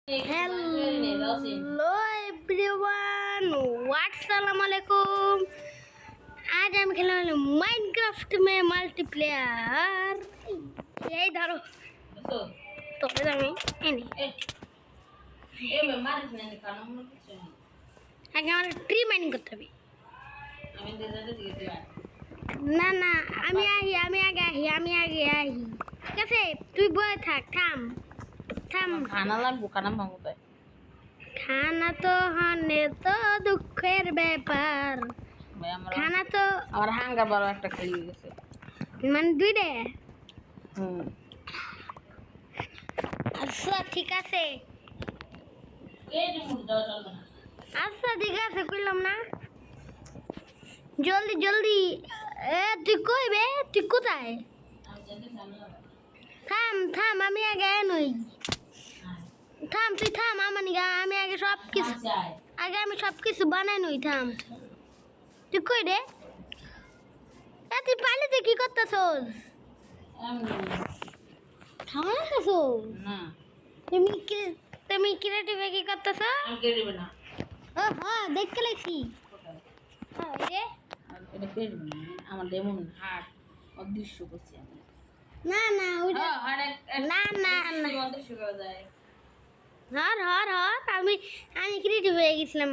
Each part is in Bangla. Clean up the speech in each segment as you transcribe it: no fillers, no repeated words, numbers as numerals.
हेलो एवरीवन, अस्सलाम वालेकुम। आज हम खेलने वाले माइनक्राफ्ट में मल्टीप्लेयर। यही धरो तो আগে আমার ট্রি মাইনিং করতে হবে। না না আমি আগে আহি ঠিক আছে, তুই বয়ে থাক। থাম খানা লাগবো, খানা ভাঙবো তাই। খানা তো হনে তো দুঃখের ব্যাপার। খানা তো আমার হাঙ্গার বড় একটা খেয়ে গেছে, মানে দুইটা। আচ্ছা ঠিক আছে, আচ্ছা ঠিক আছে কইলাম না। জলদি জলদি। তুই কইবে, তুই কোথায়? থাম আমি আগে নই। থাম তুই থাম, আমি আগে সব কিছু বানাই নই। থাম তুই কই রে? তুই পালিতে কি করতেছস? তুমি ক্রিয়েটিভে কি করতেছ? ও হ্যাঁ দেখতে লাগছি। আমার যেমন হাট অদৃশ্য করছি আমি। না না ওইটা না না অদৃশ্য করা যায়। হর আমি ক্রিয়েটিভ হয়ে গেছিলাম।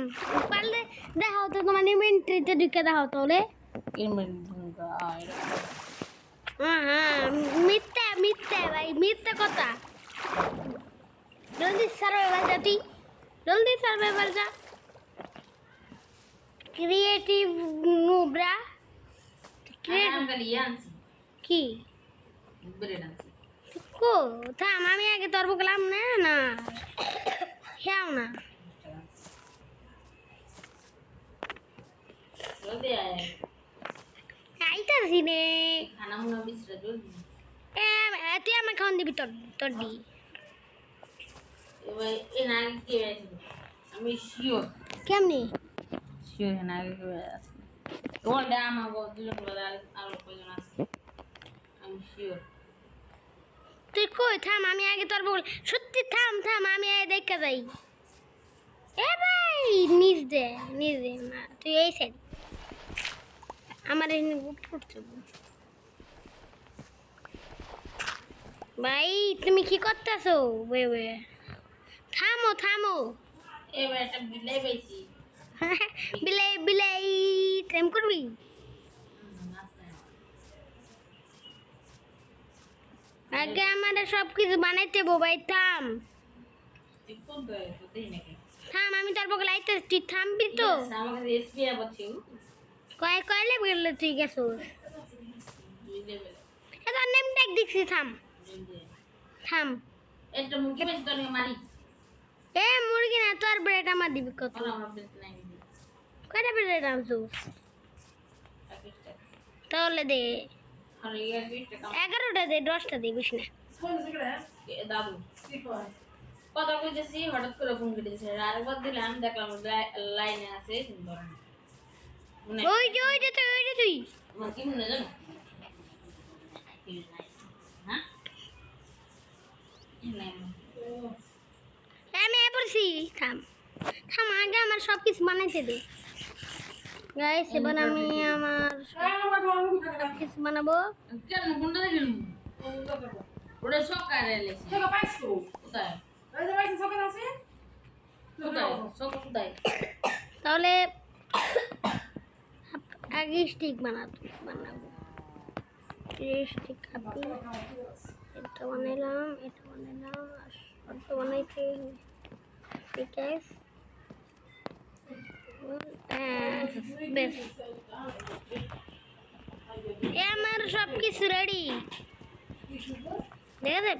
পারলে দেখাও তো, তোমার ইনভেন্টরিতে ঢুকে দেখাও তাহলে। হ্যাঁ মিথ্যা ভাই, মিথ্যা কথা। জলদি সার্ভাইভাল যা, তুই জলদি সার্ভাইভাল যা। ক্রিয়েটিভ নুবরা কি কো? থাম আমি আগে তর্ব গেলাম না না খেয়াও না। আইতাছি রে। তুই আমার খাওয়ান দিবি তোর দি। আমি শিওর কেমনি তোমার ডাম দুজন আরো কয়জন আছে, আমি শিওর। তুই কই? থাম আমি আগে তর্ব সত্যি। থাম আমি দেখা যাই। এ ভাই নিজ দে না, তুই এই সাইড আমার এখানে গুড করতে। ভাই তুমি কি করতেছো? থামো। এবার একটা বিলাই পাইছি। বিলাই প্রেম করবি? আগে আমাদের সবকিছু বানাইতে ভাই। থাম আমি তার বকে লাইতে। তুই থামবি তো? কয়লে বললে তুই গেছোস? এটা নেম ট্যাগ দেখছি। থাম একটা মুরগি বেশি তোর মারি। মুরগি না, তোর ব্রেড আমার দিবি কত? কয়টা ব্রেড আনছিস? তাহলে দে 11টা দে, 10টা দে, বেশি না। দাদু কথা কইতেছি, হঠাৎ করে ফোন কেটে দিয়েছে। আরেকবার দিলাম, দেখলাম লাইনে আছে। ওই যে তুই আমার কি মনে জানো? হ্যাঁ আমি পড়ছি। থাম আগে আমার সব কিছু বানাইতে দে গাইস। এবার আমি আমার সব কিছু বানাবো। কেন কোনটা দেখেন? ওটা সকালে এলেছে। পাইছো কোথায়? ওই যে পাইছো সকালে আছে। কোথায়? তাহলে আগে স্টিক বানাবো। স্টিক কাপি এটা বানাইলাম আর সব বানাইতে। ঠিক আছে বেশ, আমার সব কিছু রেডি। ঠিক আছে,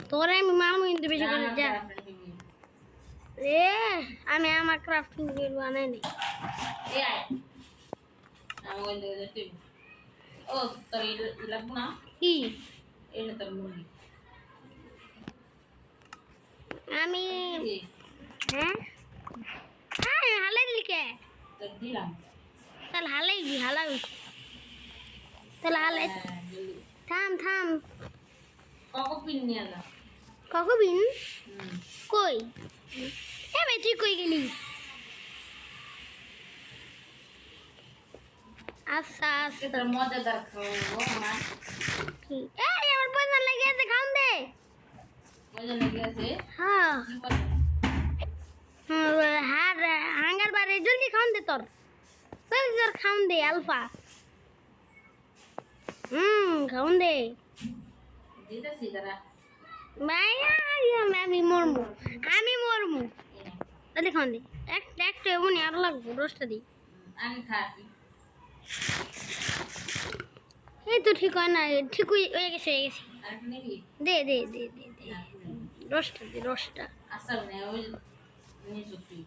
তোরা আমি মারবো কিন্তু বেশি করে। যা আমি আমার ক্রাফটিং টেবিল বানাই নি। কি আমি হ্যাঁ হালাই দিলি কে? তাহলে হালাই থাম কখন পিন নিয়ে যা? কখন কই এ ভাই তুই কই গেলি আচ্ছা আচ্ছা তোর মজাদার খাওয়া আমার এই আমার পয়সা লেগে আছে খান দে মজা লেগে আছে হ্যাঁ হার হাঙ্গার বারে জলদি খান দে তোর তোর খান দে আলফা খান দে দিতেছি তারা ভাই আমি মরমু তাহলে খান দে একটা এমনই আর লাগবো রোজটা দিই আমি খাই এই তো ঠিক হয় না ঠিক হয়ে গেছে আর কি নিবি দে রসটা আসল না ওই নিয়ে তুই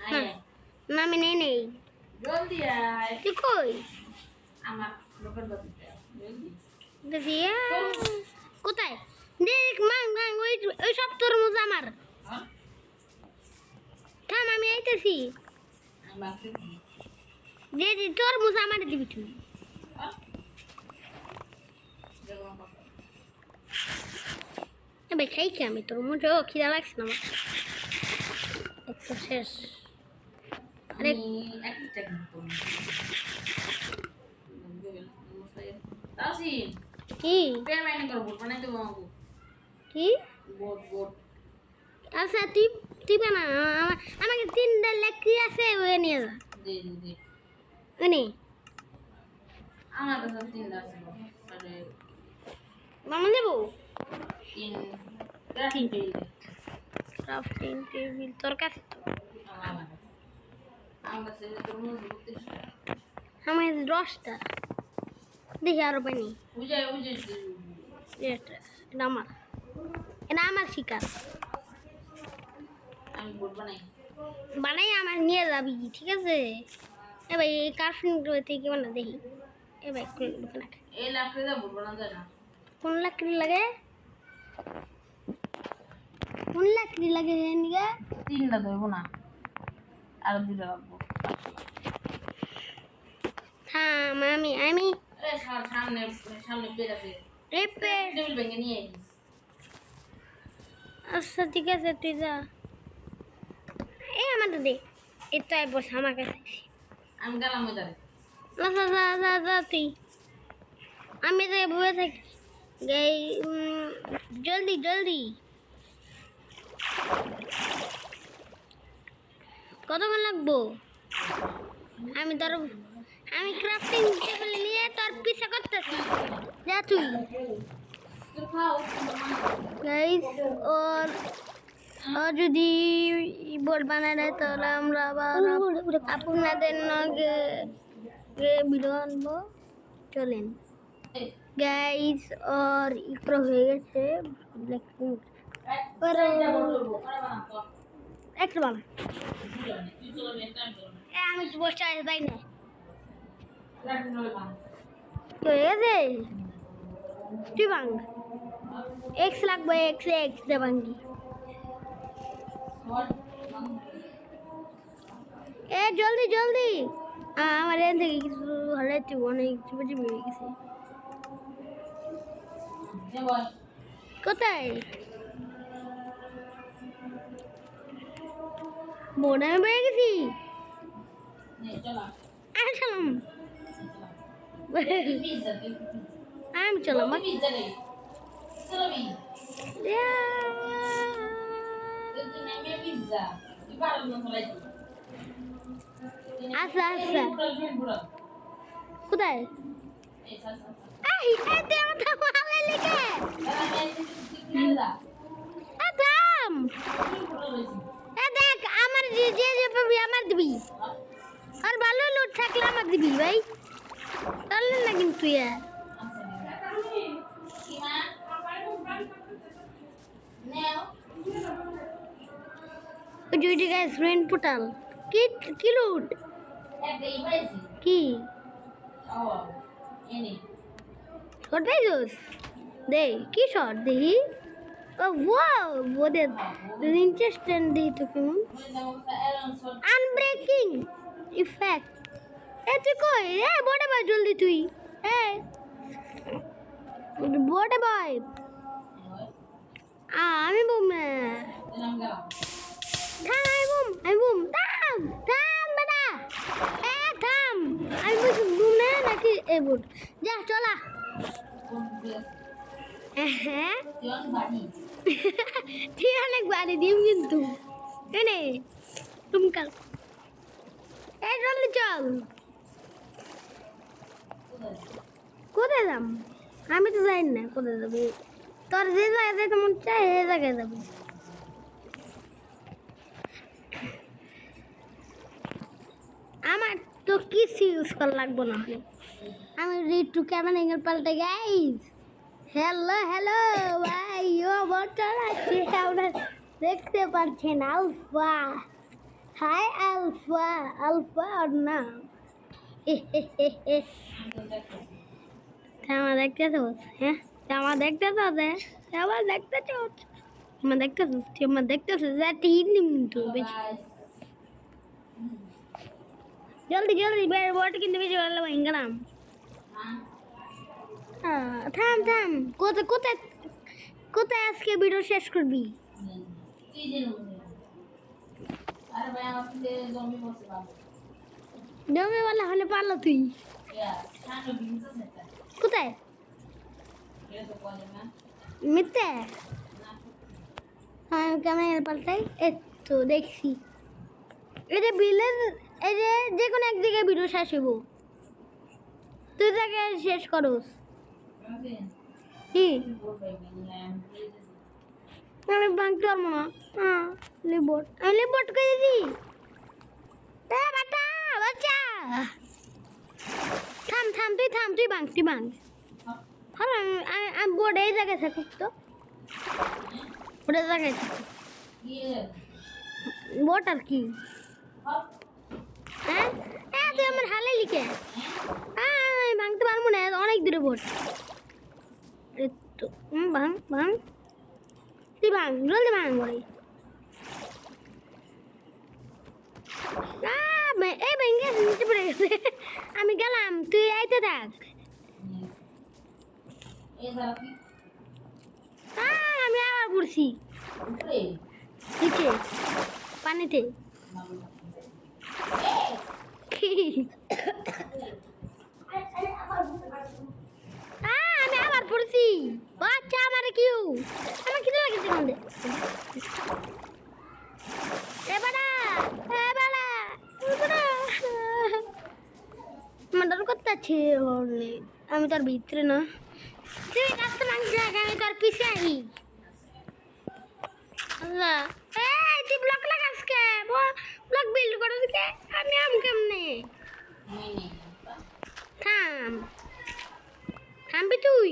হ্যাঁ আয় আমি নেই জলদি আয় তুই কই আমার লোকের বাড়িতে জলদি দেখি কোথায় দেখ মাং ওই সব তরমুজ আমার হ্যাঁ থাম আমি আইতেছি আমি বাকি যে তরমুজ আমার দিবি তুই হ্যাঁ দেখো এবার খাই কি আমি তরমুজ ও খিদা লাগছে না আমার একটু শেষ আমি একটা কিন্তু তাসিন কি পেমেন্ট করব বানাই দেবো কি বোট আচ্ছা তুই বানা আমাকে 3টা লেখি আছে ওই নিয়ে যা দে উনি আমার কাছে 3 আছে মানে বানা দেবো তিন ক্রাফটিং টেবিল ক্রাফটিং টেবিল তোর কাছে তো আমার কাছে তোর মধ্যে আমার 10টা দেখি আরো পানি বুঝাই এটা আমার শিকার আমি বোট বানাই আমার নিয়ে যাবি ঠিক আছে এবার এই কার্ফিং থেকে বানা দেখি এবার এই লাকড়ি দা বোট বানানো যায় না কোন লাকড়ি লাগে নিগা 3টা ধরব না আর 2টা রাখবো থাম আমি এ সামনে বের আছে রেপে টেবিল ভেঙে নিয়ে আইস আচ্ছা ঠিক আছে তুই যা এই আমার দে এটাই বস আমার কাছে আমি গেলাম ওইদারে যা তুই আমি তো বসে থাকি জলদি কতক্ষণ লাগবো আমি ক্রাফটিং টেবিল নিয়ে তোর পিছা করতেছি যা তুই গাইস ওর যদি বোর্ড বানায় দেয় তাহলে আমরা আবার আপনাদের নগে ভিডিও আনবো চলেন গাইস और একটু হয়ে গেছে একটা বানা আমি তো বসে আছি তাই না হয়ে গেছে তুই ভাঙ এক্স লাগবে এক্স দে ভাঙ্গি এ জলদি আমার এখান থেকে কিছু হারাইতে অনেক চিপে হয়ে গেছে কোথায় বোর্ড আমি পেয়ে গেছি আমি চলাম আমি চলাম আচ্ছা কোথায় দেখ আমার যে পাবি আমার দিবি আর ভালো লোড থাকলে আমার দিবি ভাই তাহলে না কিন্তু দুইটি গাছ রেন পোর্টাল কি লুট কি শর্ট পাইছস দে কি শর্ট দেখি ও ওয়াও বোদে ইন্টারেস্টিং দেখি তো কেমন আনব্রেকিং ইফেক্ট এ তুই কই এ বড় ভাই জলদি তুই এ বড় ভাই আমি বলবো লিবুট যা চলা হ্যাঁ তুই অনেক বাড়ি দিম কিন্তু এনে তুমি কাল এই জলদি চল কোথায় যাম আমি তো জানি না কোথায় যাবি তোর যে জায়গায় যেতে মন চায় সে জায়গায় যাবি আমার তো কিছু ইউজ করা লাগবো না আমি রিটু কেমন এঙ্গেল পাল্টে গাইস হ্যালো হ্যালো ভাই ও বটল আছে আপনারা দেখতে পাচ্ছেন আলফা হাই আলফা আলফা আর না আমার দেখতেছো হ্যাঁ আমার দেখতেছো আমার দেখতেছো আমার দেখতেছো আমার দেখতেছো যা হিন্দি কিন্তু বেশি জলদি জলদি বট কিন্তু বেশি ভালো ভাঙ্গলাম থাম থাম কোথায় কোথায় কোথায় আজকে ভিডিও শেষ করবি জমিওয়ালা হলে পারলো তুই কোথায় মিথ্যে হ্যাঁ ক্যামেরা পাল্টাই এই তো দেখছি এই যে বিলের এই যে কোনো এক জায়গায় ভিডিও শেষ হইব তুই তাকে শেষ করস কি আমি ভাঙতে পারবো না হ্যাঁ লিবোর্ড আমি লিবোর্ড করে দিই বাটা বাচ্চা থাম থাম তুই ভাঙ হ্যাঁ আমি বোর্ড এই জায়গায় থাকুক তো বোর্ডের জায়গায় থাকুক বোর্ড আর কি হ্যাঁ হ্যাঁ তুই আমার হালে লিখে হ্যাঁ আমি ভাঙতে পারবো না অনেক দূরে বোর্ড তো ভাঙ ভাঙ তুই ভাঙ জলদি ভাঙ বলি এই ভেঙে নিচে পড়ে গেছে আমি গেলাম তুই আইতে থাক আমি আবার পড়ছি নিচে পানিতে আমি আবার পড়ছি বাচ্চা আমার কিউ আমার কিছু লাগছে কান্দে আমার ডর করতে আছে আমি তোর ভিতরে না তুই রাস্তা মাংস আমি তোর পিছে আই আল্লাহ এই তুই ব্লক লাগাস কে ব্লক বিল্ড করস কে আমি কেমনে থাম থামবি তুই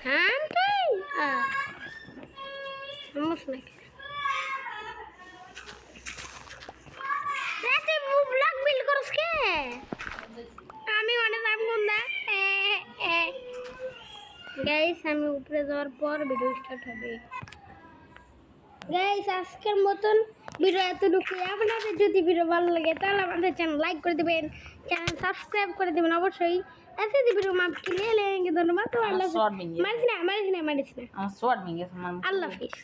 থাম তুই সমস নাকি তুই ব্লক বিল্ড করস কে আমি অনেক দাম গুন্দা গাইস আমি উপরে যাওয়ার পর ভিডিও স্টার্ট হবে গাইস আজকের মতন ভিডিও এতটুকু আপনাদের যদি ভিডিও ভালো লাগে তাহলে আমাদের চ্যানেল লাইক করে দেবেন চ্যানেল সাবস্ক্রাইব করে দেবেন অবশ্যই ऐसे दी वीडियो में आपके लिए लेंगे धन्यवाद तो अल्लाह मारिस ना अल्लाह हाफिज़